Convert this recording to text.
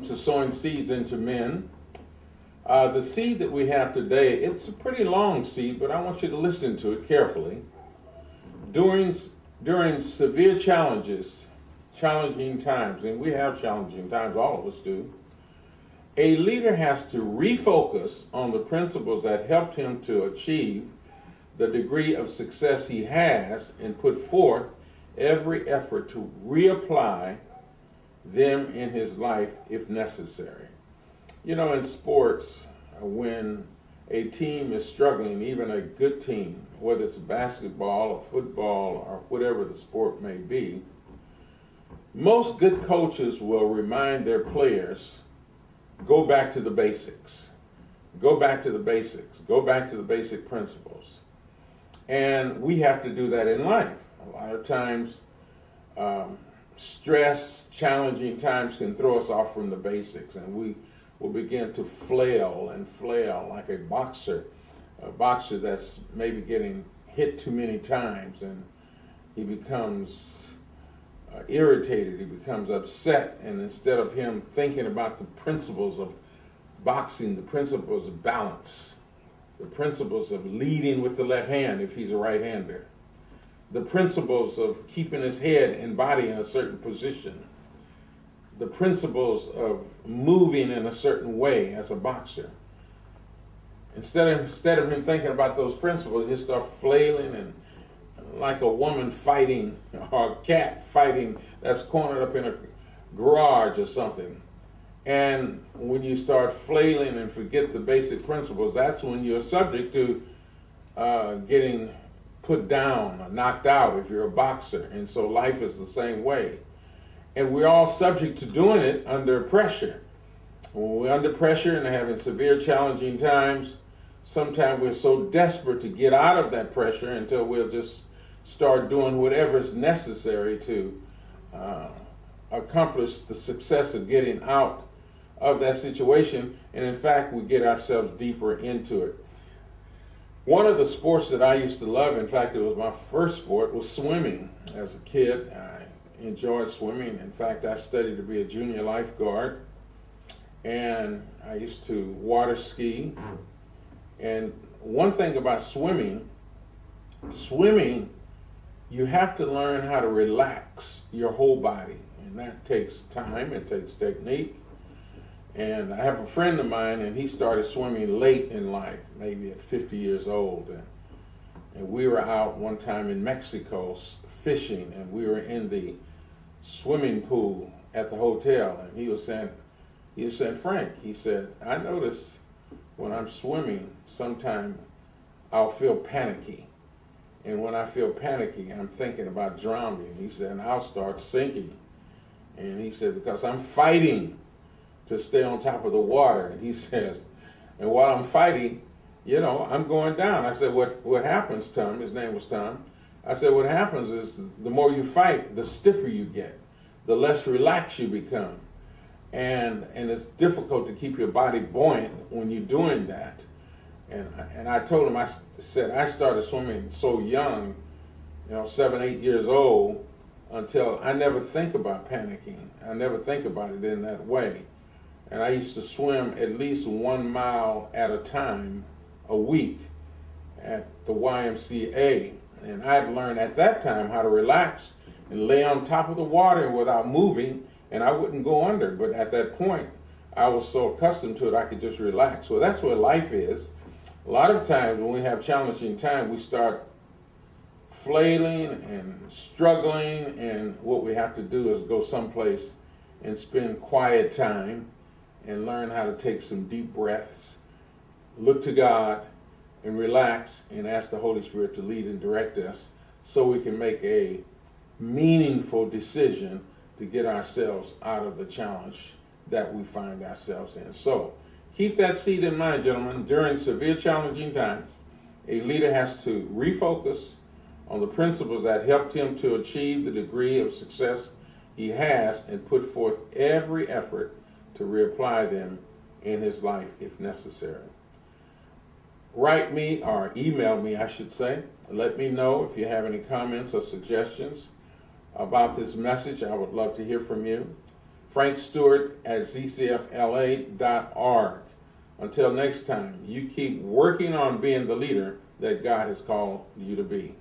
To sowing seeds into men. The seed that we have today, it's a pretty long seed, but I want you to listen to it carefully. During severe challenges, challenging times, and we have challenging times, all of us do, a leader has to refocus on the principles that helped him to achieve the degree of success he has and put forth every effort to reapply them in his life if necessary. You know, in sports, when a team is struggling, even a good team, whether it's basketball or football or whatever the sport may be, most good coaches will remind their players, go back to the basics. Go back to the basics. Go back to the basic principles. And we have to do that in life. A lot of times, stress, challenging times can throw us off from the basics, and we will begin to flail like a boxer that's maybe getting hit too many times, and he becomes irritated, he becomes upset, and instead of him thinking about the principles of boxing, the principles of balance, the principles of leading with the left hand if he's a right-hander, the principles of keeping his head and body in a certain position, the principles of moving in a certain way as a boxer. Instead of him thinking about those principles, he'll start flailing and like a woman fighting or a cat fighting that's cornered up in a garage or something. And when you start flailing and forget the basic principles, that's when you're subject to getting put down or knocked out if you're a boxer. And so life is the same way. And we're all subject to doing it under pressure. When we're under pressure and having severe challenging times, sometimes we're so desperate to get out of that pressure until we'll just start doing whatever is necessary to accomplish the success of getting out of that situation. And in fact, we get ourselves deeper into it. One of the sports that I used to love, in fact, it was my first sport, was swimming. As a kid, I enjoyed swimming. In fact, I studied to be a junior lifeguard, and I used to water ski. And one thing about swimming, you have to learn how to relax your whole body, and that takes time, it takes technique. And I have a friend of mine, and he started swimming late in life, maybe at 50 years old. And we were out one time in Mexico fishing, and we were in the swimming pool at the hotel. And he was saying, Frank, he said, I notice when I'm swimming, sometimes I'll feel panicky. And when I feel panicky, I'm thinking about drowning. He said, and I'll start sinking. And he said, because I'm fighting to stay on top of the water. And he says, and while I'm fighting, I'm going down. I said, what happens, Tom? His name was Tom. I said, what happens is the more you fight, the stiffer you get, the less relaxed you become. And it's difficult to keep your body buoyant when you're doing that. And I told him, I said, I started swimming so young, 7, 8 years old, until I never think about panicking. I never think about it in that way. And I used to swim at least 1 mile at a time a week at the YMCA. And I'd learned at that time how to relax and lay on top of the water without moving, and I wouldn't go under. But at that point, I was so accustomed to it, I could just relax. Well, that's what life is. A lot of times when we have challenging time, we start flailing and struggling, and what we have to do is go someplace and spend quiet time and learn how to take some deep breaths, look to God, and relax and ask the Holy Spirit to lead and direct us so we can make a meaningful decision to get ourselves out of the challenge that we find ourselves in. So keep that seed in mind, gentlemen. During severe challenging times, a leader has to refocus on the principles that helped him to achieve the degree of success he has and put forth every effort to reapply them in his life if necessary. Write me, or email me, I should say. Let me know if you have any comments or suggestions about this message. I would love to hear from you. Frank Stewart at zcfla.org. Until next time, you keep working on being the leader that God has called you to be.